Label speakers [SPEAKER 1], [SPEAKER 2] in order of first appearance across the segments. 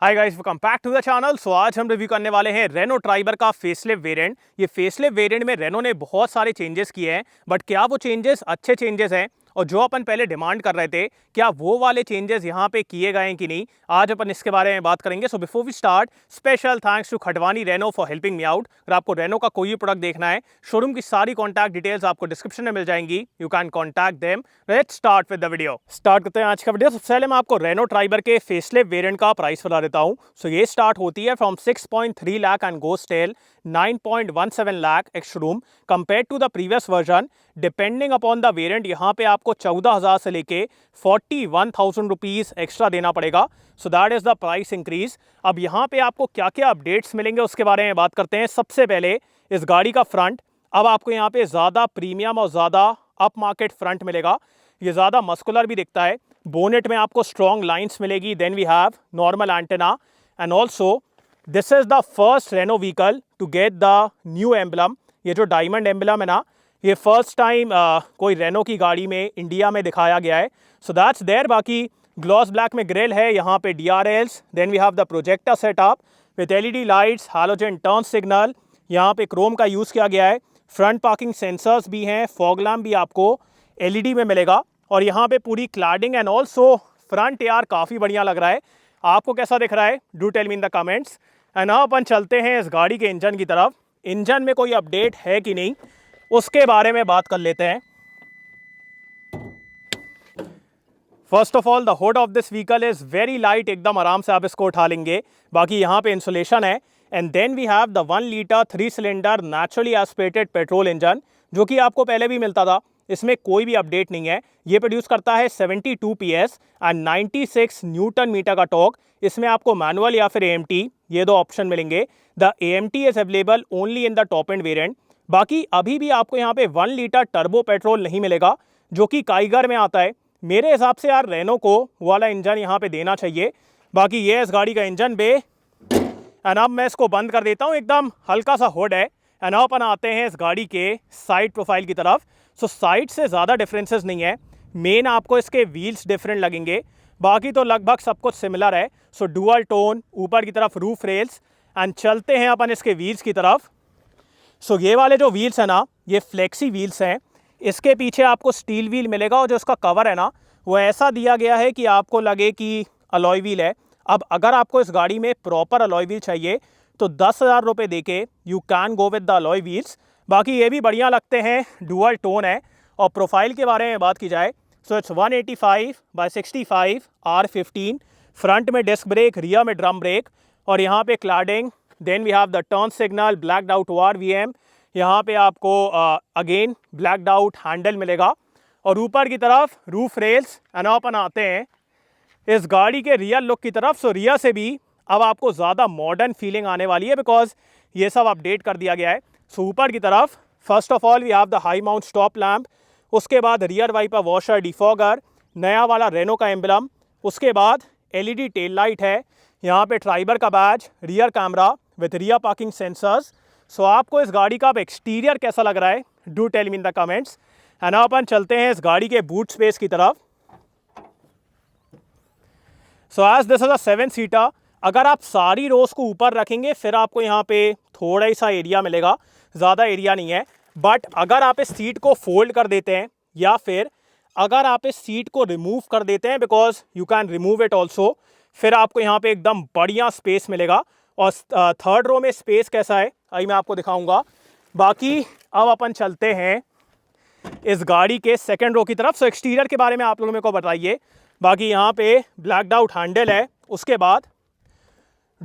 [SPEAKER 1] Hi guys, welcome back to the channel. So आज हम review करने वाले हैं रेनो ट्राइबर का फेसलिफ्ट वेरिएंट। ये फेसलिफ्ट वेरिएंट में रेनो ने बहुत सारे चेंजेस किए हैं, बट क्या वो चेंजेस अच्छे चेंजेस हैं और जो अपन पहले डिमांड कर रहे थे, क्या वो वाले चेंजेस यहाँ पे किए गए हैं कि नहीं, आज अपन इसके बारे में बात करेंगे। So before we start, special thanks to Khatwani Renault for helping me out. अगर आपको रेनो का कोई भी प्रोडक्ट देखना है, शोरूम की सारी कॉन्टैक्ट डिटेल्स आपको डिस्क्रिप्शन में मिल जाएंगी। You can contact them. Let's start with the video. Start करते हैं आज का वीडियो। सबसे पहले मैं आपको रेनो ट्राइबर के फेसलिफ्ट वेरिएंट का प्राइस बता देता हूँ। सो ये स्टार्ट होती है from 6.3 lakh and goes till 9.17 lakh ex showroom compare to the previous version. Depending upon the variant यहाँ पे आपको 14,000 से लेके 41,000 रुपीज एक्स्ट्रा देना पड़ेगा। सो that is the price increase. अब यहाँ पे आपको क्या क्या अपडेट्स मिलेंगे उसके बारे में बात करते हैं। सबसे पहले इस गाड़ी का फ्रंट, अब आपको यहाँ पे ज़्यादा प्रीमियम और ज़्यादा अप मार्केट फ्रंट मिलेगा। ये ज़्यादा मस्कुलर भी दिखता है। बोनेट में आपको स्ट्रॉन्ग लाइन्स मिलेगी। Then we have normal antenna and also this is the first Renault vehicle to get the new emblem. ये जो डायमंड एम्बलम है ना, ये फर्स्ट टाइम कोई रेनो की गाड़ी में इंडिया में दिखाया गया है। So that's there. बाकी ग्लॉस ब्लैक में ग्रिल है, यहाँ पे DRLs। Then we have the projector setup with LED lights, halogen turn signal. यहाँ पे क्रोम का यूज़ किया गया है। फ्रंट पार्किंग सेंसर्स भी हैं। फॉग लैम्प भी आपको LED में मिलेगा। और यहाँ पे पूरी क्लैडिंग एंड ऑल्सो फ्रंट यार काफ़ी बढ़िया लग रहा है। आपको कैसा दिख रहा है? Do tell me in the comments. And अब अपन चलते हैं इस गाड़ी के इंजन की तरफ। इंजन में कोई अपडेट है कि नहीं, उसके बारे में बात कर लेते हैं। First of all, the hood of this vehicle is very light, एकदम आराम से आप इसको उठा लेंगे। बाकी यहाँ पे इंसुलेशन है। And then we have the 1 litre 3 cylinder naturally aspirated petrol engine, जो कि आपको पहले भी मिलता था। इसमें कोई भी अपडेट नहीं है। ये प्रोड्यूस करता है 72 PS एंड 96 न्यूटन मीटर का टॉर्क। इसमें आपको मैनुअल या फिर AMT, ये दो ऑप्शन मिलेंगे। The AMT is available only in the top end variant. बाकी अभी भी आपको यहाँ पे 1 लीटर टर्बो पेट्रोल नहीं मिलेगा, जो कि काइगर में आता है। मेरे हिसाब से यार रेनो को वाला इंजन यहाँ पे देना चाहिए। बाकी ये इस गाड़ी का इंजन बे। एंड अब मैं इसको बंद कर देता हूँ। एकदम हल्का सा हुड है। एंड अब अपन आते हैं इस गाड़ी के साइड प्रोफाइल की तरफ। सो साइड से ज़्यादा डिफरेंसेस नहीं है। मेन आपको इसके व्हील्स डिफरेंट लगेंगे, बाकी तो लगभग सब कुछ सिमिलर है। सो डुअल टोन, ऊपर की तरफ रूफ रेल्स। एंड चलते हैं अपन इसके व्हील्स की तरफ। सो ये वाले जो व्हील्स हैं ना, ये फ्लेक्सी व्हील्स हैं। इसके पीछे आपको स्टील व्हील मिलेगा और जो इसका कवर है ना, वो ऐसा दिया गया है कि आपको लगे कि अलॉय व्हील है। अब अगर आपको इस गाड़ी में प्रॉपर अलॉय व्हील चाहिए तो 10,000 रुपये दे के you can go with the alloy wheels. बाकी ये भी बढ़िया लगते हैं, डुअल टोन है। और प्रोफाइल के बारे में बात की जाए, सो इट्स 185/65 R15। फ्रंट में डिस्क ब्रेक, रियर में ड्रम ब्रेक और यहाँ पे cladding. Then we have the turn signal, blacked out ORVM। यहाँ पे आपको अगेन ब्लैक्ड आउट हैंडल मिलेगा और ऊपर की तरफ रूफ रेल्स। एंड अपन आते हैं इस गाड़ी के रियर लुक की तरफ। सो रियर से भी अब आपको ज़्यादा मॉडर्न फीलिंग आने वाली है, बिकॉज ये सब अपडेट कर दिया गया है। सो ऊपर की तरफ first of all we have the high mount stop lamp. उसके बाद रियर वाइपर वॉशर, डिफॉगर, नया वाला रेनो का एम्बलम। उसके बाद LED टेल लाइट है। यहाँ पे ट्राइबर का badge, rear camera with rear parking sensors. So आपको इस गाड़ी का एक्सटीरियर कैसा लग रहा है? Do tell me in the comments. And अपन चलते हैं इस गाड़ी के बूट स्पेस की तरफ। So as this is a 7 seater. अगर आप सारी रोज को ऊपर रखेंगे फिर आपको यहाँ पे थोड़ा ही सा एरिया मिलेगा, ज़्यादा एरिया नहीं है। बट अगर आप इस सीट को फोल्ड कर देते हैं या फिर अगर आप इस सीट को रिमूव कर देते हैं, because you can remove it also, फिर आपको यहाँ पे एकदम बढ़िया स्पेस मिलेगा। और थर्ड रो में स्पेस कैसा है अभी मैं आपको दिखाऊंगा। बाकी अब अपन चलते हैं इस गाड़ी के सेकंड रो की तरफ। सो एक्सटीरियर के बारे में आप लोगों मेरे को बताइए। बाकी यहाँ पे ब्लैक्ड आउट हैंडल है। उसके बाद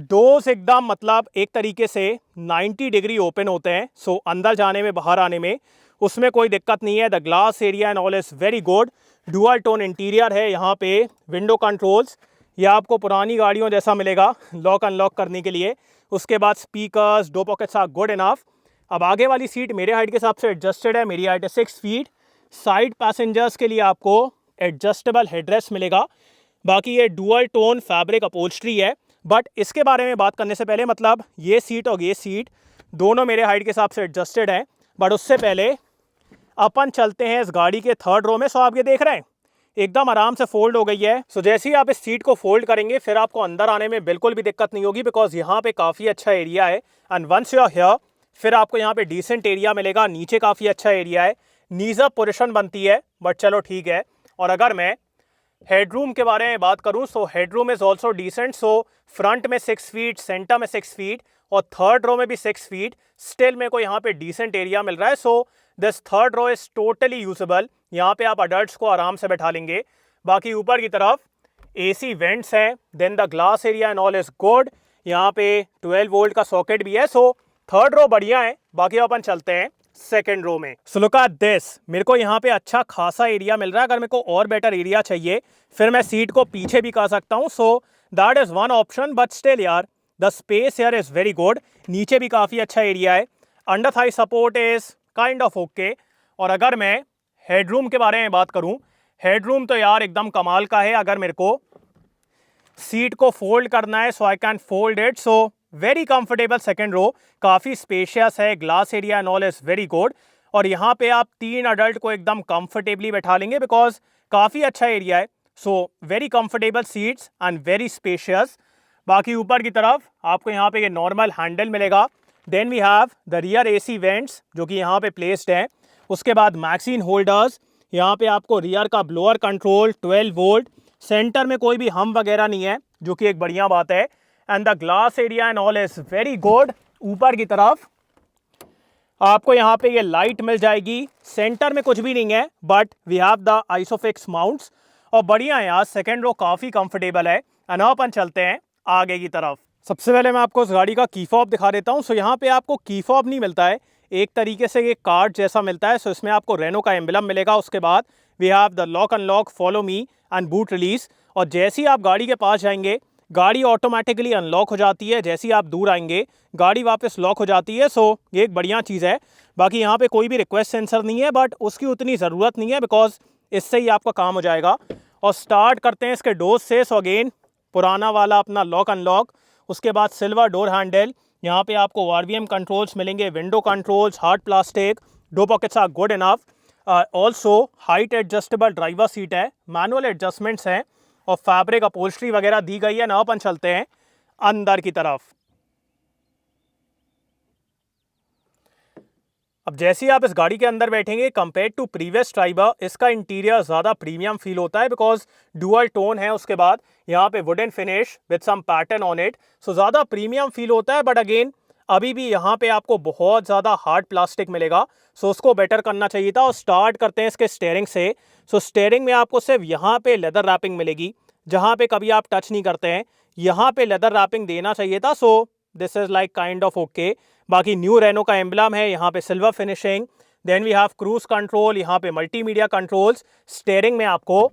[SPEAKER 1] डोर्स एकदम मतलब एक तरीके से 90 डिग्री ओपन होते हैं। सो अंदर जाने में, बाहर आने में उसमें कोई दिक्कत नहीं है। The glass area and all is very good. Dual tone interior है। यहाँ पे विंडो कंट्रोल्स, ये आपको पुरानी गाड़ियों जैसा मिलेगा लॉक अनलॉक करने के लिए। उसके बाद speakers, door pockets are good enough. अब आगे वाली सीट मेरे हाइट के हिसाब से एडजस्टेड है। मेरी हाइट है 6 फीट। साइड पैसेंजर्स के लिए आपको एडजस्टेबल हेडरेस्ट मिलेगा। बाकी ये डुअल टोन फैब्रिक अपहोल्स्ट्री है। बट इसके बारे में बात करने से पहले, मतलब ये सीट और ये सीट दोनों मेरे हाइट के हिसाब से एडजस्टेड हैं। बट उससे पहले अपन चलते हैं इस गाड़ी के थर्ड रो में। सो आप ये देख रहे हैं एकदम आराम से फोल्ड हो गई है। सो जैसे ही आप इस सीट को फोल्ड करेंगे फिर आपको अंदर आने में बिल्कुल भी दिक्कत नहीं होगी, बिकॉज यहाँ पे काफ़ी अच्छा एरिया है। And once you are here फिर आपको यहाँ पे डिसेंट एरिया मिलेगा, नीचे काफ़ी अच्छा एरिया है। नीज अप पोजीशन बनती है, बट चलो ठीक है। और अगर मैं हेडरूम के बारे में बात करूं, so headroom is also decent. So front में 6 फीट, सेंटर में 6 फीट और थर्ड रो में भी 6 फीट। स्टिल मेरे को यहाँ पे डिसेंट एरिया मिल रहा है। So this third row is totally usable. यहाँ पे आप अडल्ट्स को आराम से बैठा लेंगे। बाकी ऊपर की तरफ AC वेंट्स हैं, then the glass area and all is good. यहाँ पे 12 वोल्ट का सॉकेट भी है। सो थर्ड रो बढ़िया है। बाकी अपन चलते हैं सेकेंड रो में। सो लुक एट दिस, मेरे को यहाँ पे अच्छा खासा एरिया मिल रहा है। अगर मेरे को और बेटर एरिया चाहिए फिर मैं सीट को पीछे भी कर सकता हूँ। सो that is one option, but still यार द स्पेस यार इज वेरी गुड। नीचे भी काफ़ी अच्छा एरिया है। Under Thai support is kind of okay. और अगर मैं हेडरूम के बारे में बात करूँ, हेडरूम तो यार एकदम कमाल का है। अगर मेरे को सीट को फोल्ड करना है so I can fold it. So very comfortable second row, काफ़ी स्पेशियस है। Glass area and all is very good. और यहाँ पे आप 3 अडल्ट को एकदम कंफर्टेबली बैठा लेंगे, बिकॉज काफ़ी अच्छा एरिया है। So very comfortable seats and very spacious. बाकी ऊपर की तरफ आपको यहाँ पे ये नॉर्मल हैंडल मिलेगा। Then we have the rear AC vents जो कि यहाँ पे प्लेस्ड हैं। उसके बाद मैगजीन होल्डर्स, यहाँ पे आपको रियर का ब्लोअर कंट्रोल, 12 वोल्ट। सेंटर में कोई भी हम वगैरह नहीं है, जो कि एक बढ़िया बात है। And the glass area and all is very good. ऊपर की तरफ आपको यहाँ पे ये लाइट मिल जाएगी। सेंटर में कुछ भी नहीं है, but we have the ISOFIX mounts और बढ़िया है यार। सेकेंड रो काफ़ी कंफर्टेबल है। एंड अपन चलते हैं आगे की तरफ। सबसे पहले मैं आपको उस गाड़ी का की फॉब दिखा देता हूँ। सो यहाँ पे आपको की फॉब नहीं मिलता है, एक तरीके से ये कार्ड जैसा मिलता है। सो इसमें आपको रेनो का एम्बलम मिलेगा। उसके बाद we have the lock unlock, follow me and boot release. और जैसे ही आप गाड़ी के पास जाएंगे गाड़ी ऑटोमेटिकली अनलॉक हो जाती है। जैसे ही आप दूर आएंगे गाड़ी वापस लॉक हो जाती है। सो ये एक बढ़िया चीज़ है। बाकी यहाँ पे कोई भी रिक्वेस्ट सेंसर नहीं है, बट उसकी उतनी ज़रूरत नहीं है, बिकॉज इससे ही आपका काम हो जाएगा। और स्टार्ट करते हैं इसके डोर से। सो अगेन पुराना वाला अपना लॉक अनलॉक, उसके बाद सिल्वर डोर हैंडल। यहाँ पे आपको RVM कंट्रोल्स मिलेंगे, window controls, hard plastic, door pockets are good enough. Also height adjustable driver seat है, मैनुअल एडजस्टमेंट्स हैं और फैब्रिक अपहोल्स्ट्री वगैरह दी गई है ना। अपन चलते हैं अंदर की तरफ। अब जैसे ही आप इस गाड़ी के अंदर बैठेंगे, कंपेयर टू प्रीवियस ट्राइबर इसका इंटीरियर ज़्यादा प्रीमियम फील होता है, बिकॉज डुअल टोन है। उसके बाद यहाँ पे wooden finish with some pattern on it, so ज़्यादा प्रीमियम फील होता है। बट अगेन अभी भी यहाँ पे आपको बहुत ज़्यादा हार्ड प्लास्टिक मिलेगा, सो उसको बेटर करना चाहिए था। और स्टार्ट करते हैं इसके स्टेयरिंग से। सो स्टेयरिंग में आपको सिर्फ यहाँ पे लेदर रैपिंग मिलेगी, जहाँ पे कभी आप टच नहीं करते हैं यहाँ पे लेदर रैपिंग देना चाहिए था। So this is like kind of okay. बाकी न्यू रेनो का एम्बलम है, यहाँ पे silver finishing. Then we have cruise control, यहाँ पे मल्टीमीडिया कंट्रोल्स। स्टेयरिंग में आपको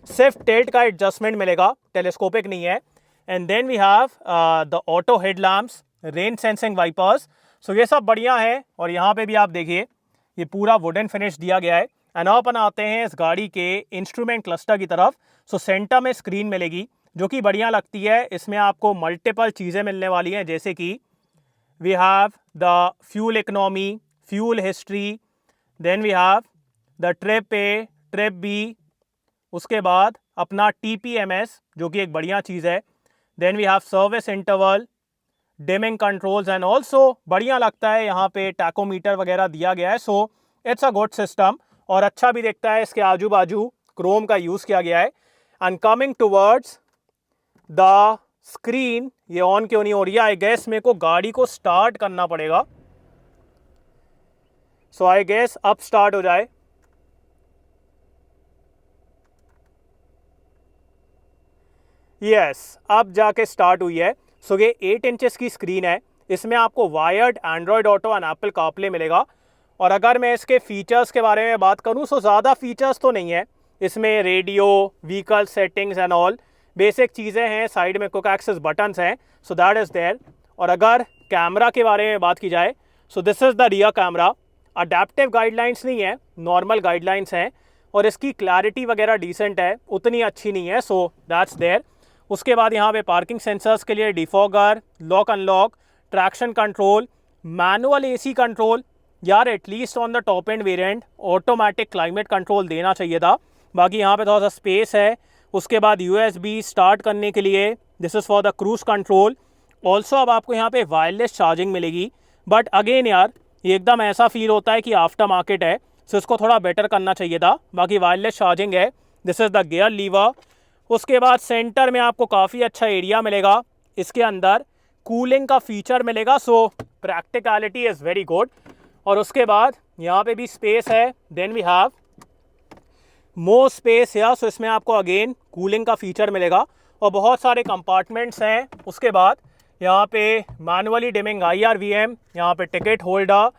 [SPEAKER 1] सिर्फ टिल्ट का एडजस्टमेंट मिलेगा, टेलीस्कोपिक नहीं है। And then we have the auto headlamps, rain sensing wipers. So ये सब बढ़िया है। और यहाँ पे भी आप देखिए ये पूरा वुडन फिनिश दिया गया है। एंड अपन आते हैं इस गाड़ी के इंस्ट्रूमेंट क्लस्टर की तरफ। सो सेंटर में स्क्रीन मिलेगी जो कि बढ़िया लगती है। इसमें आपको मल्टीपल चीज़ें मिलने वाली हैं, जैसे कि we have the fuel economy, fuel history, then we have the trip A, trip B, उसके बाद अपना TPMS जो कि एक बढ़िया चीज़ है। Then we have service interval, dimming controls and also बढ़िया लगता है। यहाँ पे टैकोमीटर वगैरह दिया गया है। So it's a good system और अच्छा भी दिखता है। इसके आजू बाजू क्रोम का यूज़ किया गया है। And coming towards the screen, ये ऑन क्यों नहीं हो रही है? आई गेस मेरे को गाड़ी को स्टार्ट करना पड़ेगा। सो आई गेस अब स्टार्ट हो जाए। यस, अब जाके स्टार्ट हुई है। सो ये 8 इंचेस की स्क्रीन है। इसमें आपको wired Android auto and Apple CarPlay मिलेगा। और अगर मैं इसके फीचर्स के बारे में बात करूं, सो ज़्यादा फीचर्स तो नहीं है इसमें। Radio, vehicle settings and all basic चीज़ें हैं। साइड में क्विक एक्सेस बटन्स हैं, सो दैट इज़ देयर। और अगर कैमरा के बारे में बात की जाए, so this is the rear camera. Adaptive guidelines नहीं है, नॉर्मल गाइडलाइंस हैं। और इसकी क्लैरिटी वगैरह डिसेंट है, उतनी अच्छी नहीं है। So that's there. उसके बाद यहाँ पे पार्किंग सेंसर्स के लिए defogger, lock unlock, traction control, manual AC control. यार at least on the top end variant automatic climate control देना चाहिए था। बाकी यहाँ पे थोड़ा सा स्पेस है। उसके बाद USB स्टार्ट करने के लिए, this is for the cruise control. Also अब आपको यहाँ पे वायरलेस चार्जिंग मिलेगी, बट अगेन यार ये एकदम ऐसा फील होता है कि आफ्टर मार्केट है, सो इसको थोड़ा बेटर करना चाहिए था। बाकी वायरलेस चार्जिंग है। This is the gear lever. उसके बाद सेंटर में आपको काफ़ी अच्छा एरिया मिलेगा, इसके अंदर कूलिंग का फीचर मिलेगा, so practicality is very good. और उसके बाद यहाँ पे भी स्पेस है। Then we have more space या, सो इसमें आपको अगेन कूलिंग का फीचर मिलेगा और बहुत सारे कंपार्टमेंट्स हैं। उसके बाद यहाँ पे मैनुअली डिमिंग IRVM, यहाँ पे ticket holder,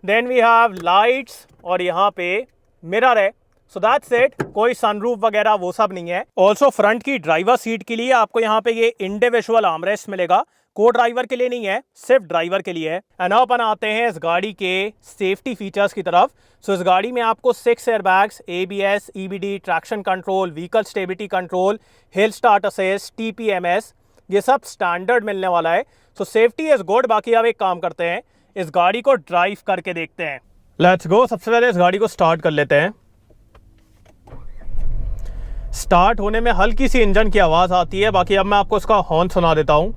[SPEAKER 1] then we have lights और यहाँ पे मिरर है। So that's it. कोई सनरूफ वगैरह वो सब नहीं है। ऑल्सो फ्रंट की ड्राइवर सीट के लिए आपको यहाँ पे ये इंडिविजुअल आर्मरेस्ट मिलेगा, को ड्राइवर के लिए नहीं है, सिर्फ ड्राइवर के लिए है। एंड अब अपन आते हैं इस गाड़ी के सेफ्टी फीचर्स की तरफ। सो इस गाड़ी में आपको 6 airbags, ABS, EBD, traction control, vehicle stability control, hill start assist, TPMS, ये सब स्टैंडर्ड मिलने वाला है। सो सेफ्टी इज गुड। बाकी अब एक काम करते हैं, इस गाड़ी को ड्राइव करके देखते हैं। Let's go. सबसे पहले इस गाड़ी को स्टार्ट कर लेते हैं। स्टार्ट होने में हल्की सी इंजन की आवाज़ आती है। बाकी अब मैं आपको इसका हॉर्न सुना देता हूँ।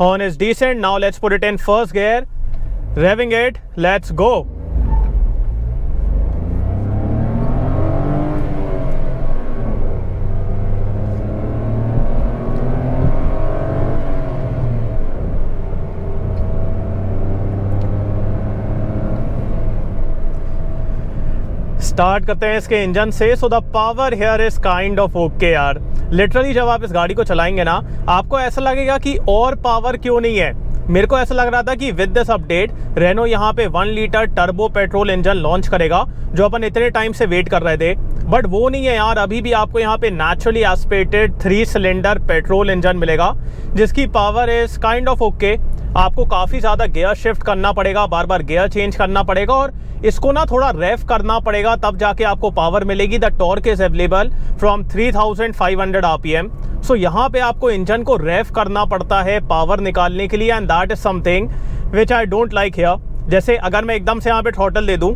[SPEAKER 1] Horn is decent. Now let's put it in first gear, revving it, let's go. Start करते हैं इसके इंजन से। So the power here is kind of okay यार। लिटरली जब आप इस गाड़ी को चलाएंगे ना, आपको ऐसा लगेगा कि और पावर क्यों नहीं है। मेरे को ऐसा लग रहा था कि विद दिस अपडेट रेनो यहाँ पे 1 litre turbo petrol engine launch करेगा, जो अपन इतने टाइम से वेट कर रहे थे, बट वो नहीं है यार। अभी भी आपको यहाँ पे naturally aspirated 3 cylinder petrol engine मिलेगा, जिसकी power is kind of okay. आपको काफ़ी ज़्यादा गियर शिफ्ट करना पड़ेगा, बार बार गियर चेंज करना पड़ेगा और इसको ना थोड़ा रेफ करना पड़ेगा, तब जाके आपको पावर मिलेगी। The torque is available from 3500 RPM। सो यहाँ पे आपको इंजन को रेफ करना पड़ता है पावर निकालने के लिए, and that is something which I don't like here. जैसे अगर मैं एकदम से यहाँ पे थ्रॉटल दे दूँ,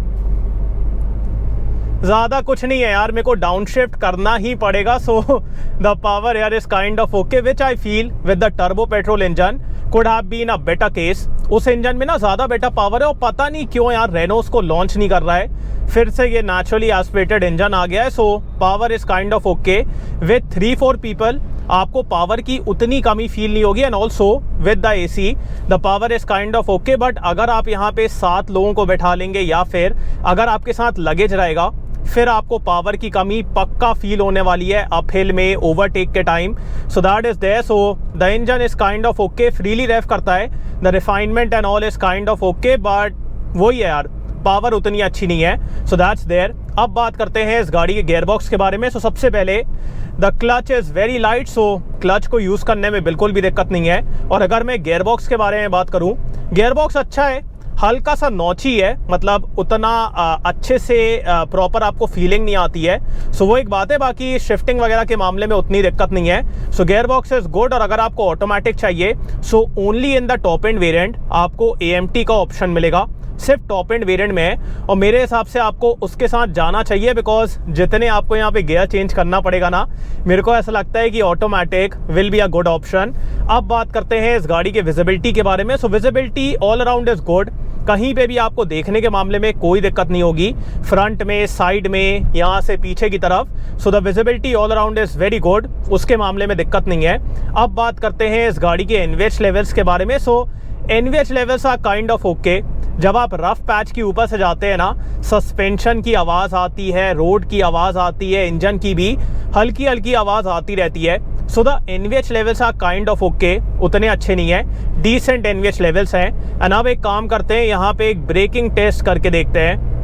[SPEAKER 1] ज़्यादा कुछ नहीं है यार, मेरे को डाउन शिफ्ट करना ही पड़ेगा। So the power here is kind of okay, which I feel with the turbo petrol engine could have been a better case. उस इंजन में ना ज़्यादा बेटर पावर है और पता नहीं क्यों यार रेनो उसको लॉन्च नहीं कर रहा है। फिर से ये नेचुरली एस्पिरेटेड इंजन आ गया है। So power is kind of okay. With 3-4 people आपको पावर की उतनी कमी फील नहीं होगी। And also with the AC the power is kind of okay. But अगर आप यहाँ पे 7 लोगों को बैठा लेंगे या फिर अगर आपके साथ लगेज रहेगा, फिर आपको पावर की कमी पक्का फील होने वाली है अप हिल में, ओवरटेक के time. So that is there. So the engine is kind of okay, freely rev करता है। The refinement and all is kind of okay, but वही है यार, पावर उतनी अच्छी नहीं है। So that's there. अब बात करते हैं इस गाड़ी के गियरबॉक्स के बारे में। सो सबसे पहले the clutch is very light, so clutch को यूज़ करने में बिल्कुल भी दिक्कत नहीं है। और अगर मैं गियरबॉक्स के बारे में बात करूँ, गियरबॉक्स अच्छा है, हल्का सा नॉची है, मतलब उतना अच्छे से प्रॉपर आपको फीलिंग नहीं आती है। सो वो एक बात है। बाकी शिफ्टिंग वगैरह के मामले में उतनी दिक्कत नहीं है। सो गियर बॉक्स इज गुड। और अगर आपको ऑटोमेटिक चाहिए, so only in the top end variant आपको AMT का ऑप्शन मिलेगा, सिर्फ टॉप एंड वेरिएंट में है। और मेरे हिसाब से आपको उसके साथ जाना चाहिए, बिकॉज जितने आपको यहाँ पे गियर चेंज करना पड़ेगा ना, मेरे को ऐसा लगता है कि automatic will be a good option. अब बात करते हैं इस गाड़ी के विजिबिलिटी के बारे में। So visibility all around is good, कहीं पे भी आपको देखने के मामले में कोई दिक्कत नहीं होगी, फ्रंट में, साइड में, यहाँ से पीछे की तरफ। So the visibility all around is very good, उसके मामले में दिक्कत नहीं है। अब बात करते हैं इस गाड़ी के NVH लेवल्स के बारे में। So NVH levels are kind of okay. जब आप रफ पैच के ऊपर से जाते हैं ना, सस्पेंशन की आवाज़ आती है, रोड की आवाज़ आती है, इंजन की भी हल्की हल्की आवाज़ आती रहती है। So the NVH levels are kind of okay, उतने अच्छे नहीं है, डिसेंट NVH लेवल्स हैं। एंड अब एक काम करते हैं, यहाँ पे एक ब्रेकिंग टेस्ट करके देखते हैं।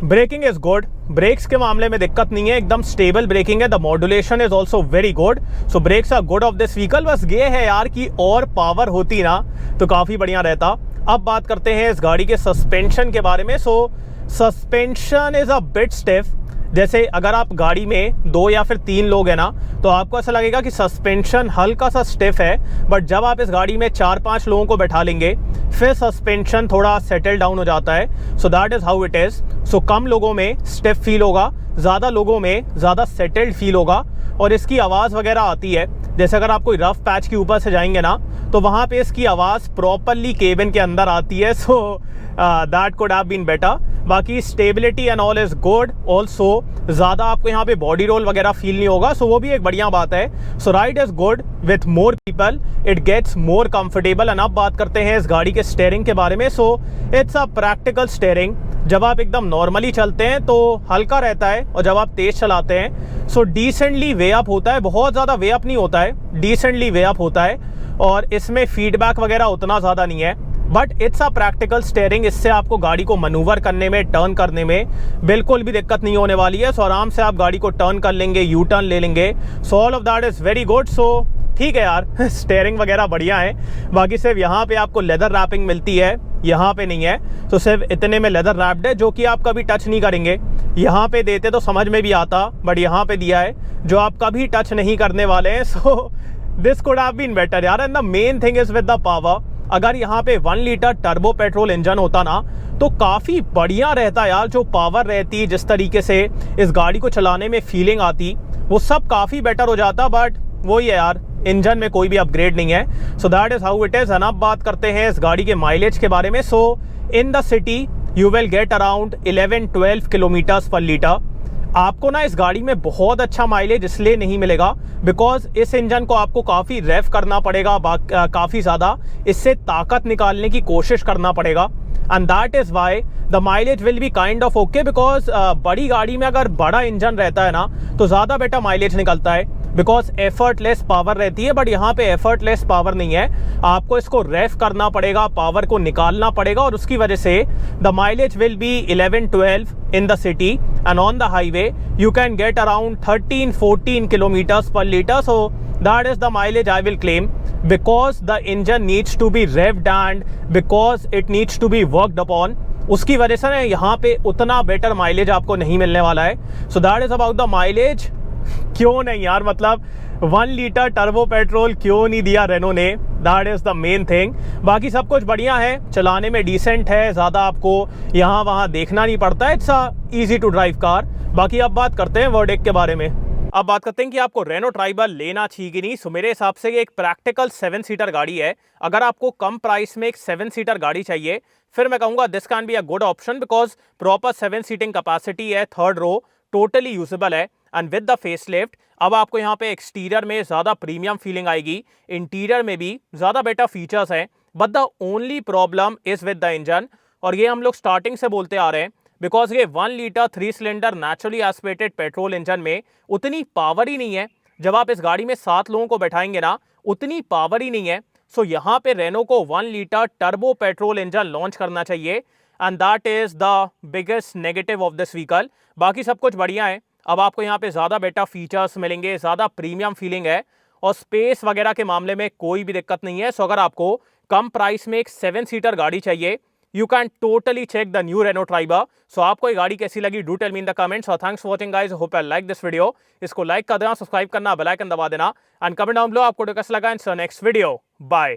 [SPEAKER 1] ब्रेकिंग इज गुड, ब्रेक्स के मामले में दिक्कत नहीं है, एकदम स्टेबल ब्रेकिंग है। The modulation is also very good. So brakes are good of this vehicle. बस ये है यार कि और पावर होती ना तो काफ़ी बढ़िया रहता। अब बात करते हैं इस गाड़ी के सस्पेंशन के बारे में। So suspension is a bit stiff, जैसे अगर आप गाड़ी में 2 या फिर 3 लोग हैं ना, तो आपको ऐसा लगेगा कि सस्पेंशन हल्का सा स्टिफ है, बट जब आप इस गाड़ी में 4-5 लोगों को बैठा लेंगे फिर सस्पेंशन थोड़ा सेटल डाउन हो जाता है। So that is how it is. So कम लोगों में स्टिफ फील होगा, ज़्यादा लोगों में ज़्यादा सेटल्ड फील होगा। और इसकी आवाज़ वगैरह आती है, जैसे अगर आप कोई रफ पैच के ऊपर से जाएंगे ना, तो वहाँ पे इसकी आवाज़ प्रॉपरली केबिन के अंदर आती है। So that could have been better. बाकी stability and all is good. Also ज़्यादा आपको यहाँ पे बॉडी रोल वगैरह फील नहीं होगा, सो वो भी एक बढ़िया बात है। So ride is good with more people, it gets more comfortable. And अब बात करते हैं इस गाड़ी के स्टेयरिंग के बारे में। So it's a practical steering. जब आप एकदम नॉर्मली चलते हैं तो हल्का रहता है, और जब आप तेज़ चलाते हैं सो डिसेंटली वे अप होता है। बहुत ज़्यादा वे अप नहीं होता है, डिसेंटली वे अप होता है। और इसमें फीडबैक वगैरह उतना ज़्यादा नहीं है, but it's a practical steering. इससे आपको गाड़ी को मनूवर करने में, टर्न करने में बिल्कुल भी दिक्कत नहीं होने वाली है। सो आराम से आप गाड़ी को टर्न कर लेंगे, यू टर्न ले लेंगे। So all of that is very good. So ठीक है यार, स्टेयरिंग वगैरह बढ़िया है। बाकी सिर्फ यहाँ पे आपको लेदर रैपिंग मिलती है, यहाँ पे नहीं है। तो सिर्फ इतने में लेदर रैप्ड है, जो कि आप कभी टच नहीं करेंगे। यहाँ पे देते तो समझ में भी आता, बट यहाँ पे दिया है जो आप कभी टच नहीं करने वाले हैं। So this could have been better यार। And the main thing is with the power. अगर यहाँ पे 1 लीटर टर्बो पेट्रोल इंजन होता ना, तो काफ़ी बढ़िया रहता यार। जो पावर रहती, जिस तरीके से इस गाड़ी को चलाने में फीलिंग आती, वो सब काफ़ी बेटर हो जाता। बट वही है यार, इंजन में कोई भी अपग्रेड नहीं है। So that is how it is. अब बात करते हैं इस गाड़ी के माइलेज के बारे में। So in the city you will get around 11-12 kilometres per litre. आपको ना इस गाड़ी में बहुत अच्छा माइलेज इसलिए नहीं मिलेगा बिकॉज इस इंजन को आपको काफ़ी रेफ करना पड़ेगा, काफ़ी ज़्यादा इससे ताकत निकालने की कोशिश करना पड़ेगा। And that is why the mileage will be kind of okay. Because बड़ी गाड़ी में अगर बड़ा इंजन रहता है ना, तो ज़्यादा बेटर माइलेज निकलता है, बिकॉज एफर्टलेस पावर रहती है। बट यहाँ पे एफर्टलेस पावर नहीं है, आपको इसको रेफ करना पड़ेगा, पावर को निकालना पड़ेगा, और उसकी वजह से the mileage will be 11-12 in the city. And on the highway you can get around 13-14 kilometres per litre. So that is the mileage I will claim, because the engine needs to be revved and because it needs to be worked upon. उसकी वजह से ना यहाँ पे उतना better mileage आपको नहीं मिलने वाला है। So that is about the mileage. क्यों नहीं यार, मतलब 1 लीटर टर्बो पेट्रोल क्यों नहीं दिया रेनो ने, that is the main thing. बाकी सब कुछ बढ़िया है, चलाने में डिसेंट है, ज़्यादा आपको यहाँ वहाँ देखना नहीं पड़ता है। It's a easy to drive car. बाकी अब बात करते हैं वर्डिक्ट के बारे में। अब बात करते हैं कि आपको रेनो ट्राइबर लेना चाहिए कि नहीं। सो मेरे हिसाब से ये एक प्रैक्टिकल 7 सीटर गाड़ी है। अगर आपको कम प्राइस में एक 7 सीटर गाड़ी चाहिए, फिर मैं कहूँगा this can be a good option, because proper 7 seating capacity है, 3rd रो टोटली यूजेबल है। एंड विद द फेसलिफ्ट अब आपको यहाँ पे एक्सटीरियर में ज़्यादा प्रीमियम फीलिंग आएगी, इंटीरियर में भी ज़्यादा बेटर फीचर्स हैं। But the only problem is with the engine, और ये हम लोग स्टार्टिंग से बोलते आ रहे हैं, बिकॉज ये 1 litre 3 cylinder naturally aspirated petrol engine में उतनी पावर ही नहीं है। जब आप इस गाड़ी में 7 लोगों को बैठाएंगे ना, उतनी पावर ही नहीं है। सो यहाँ पे रेनो को 1 litre turbo petrol engine launch करना चाहिए, and that is the biggest negative of this vehicle. बाकी सब कुछ बढ़िया है। अब आपको यहाँ पे ज़्यादा बेटर फीचर्स मिलेंगे, ज़्यादा प्रीमियम फीलिंग है, और स्पेस वगैरह के मामले में कोई भी दिक्कत नहीं है। सो अगर आपको कम प्राइस में एक 7 सीटर गाड़ी चाहिए, you can totally check the new Renault Triber. So आपको ये गाड़ी कैसी लगी, do tell me in the comments. और thanks for watching guys, hope you like this video. इसको लाइक कर देना, सब्सक्राइब करना, बेल आइकन दबा देना, एंड कमेंट डाउन बिलो आपको कैसा लगा। In next video, bye.